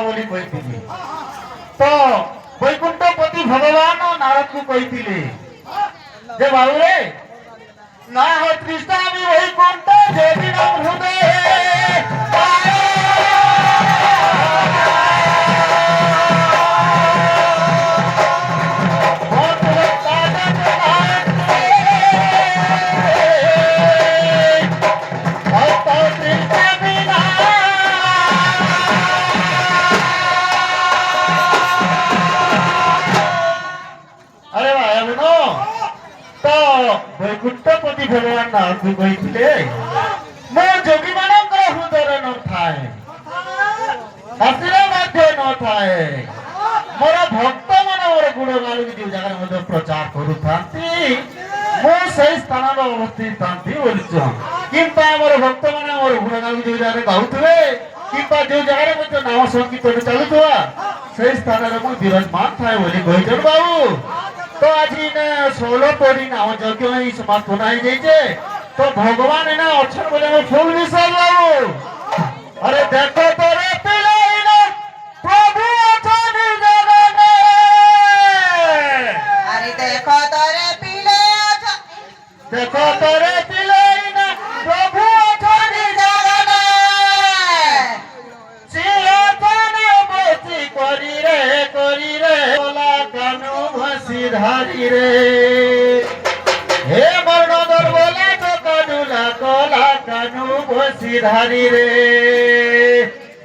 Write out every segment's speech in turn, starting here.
बोली कही तो वैकुंठपति भगवान नारद को कही जे बाबू रे ना हो तृष्णा भी वैकुंठ देवी नाम हृदय वैकुंठपति भगवान नारद कही मो जोगी मानकर हृदय न थाए आशीर्वाद न थाए मोर भक्त मान मोर गुणगान जो जगह प्रचार करूँ मो से स्थान अवस्थित था किंतु मोर भक्त मैंने मोर गुणगान जो जगह गाउे कि जो जगह नाम संकीर्तन चलुवा से स्थान में मुझे विराजमान थाए बोली कही बाबू तो आज ने 16 पड़ी नाम यज्ञ ही समाप्त होना ही जाइए तो भगवान है ना अच्छे बोले फुल विशाल बाबू अरे देखो तो रे पिले प्रभु अथानी जगन अरे देखो तो रे पिले देखो तो रे पिले प्रभु अथानी जगन सिंहासन बसी करी रे ओला कानू घसी धारी रे हे मरणोदर बोला तो कानूला कोला कानू घसी धारी रे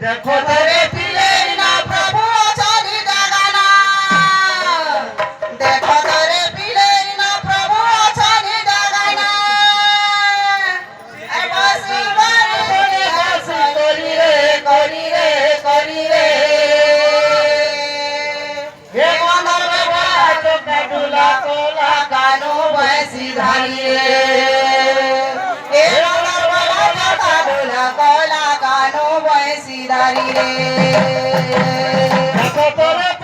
देखो रे पिले ना प्रभु अथानी जगन देखो तो रे पिले ना प्रभु अथानी जगन ए बसी करी रे हे मरणोदर बोला तो कानूला कोला कानू बसी धारी रे ए कानू बसी धारी रे देखो तो रे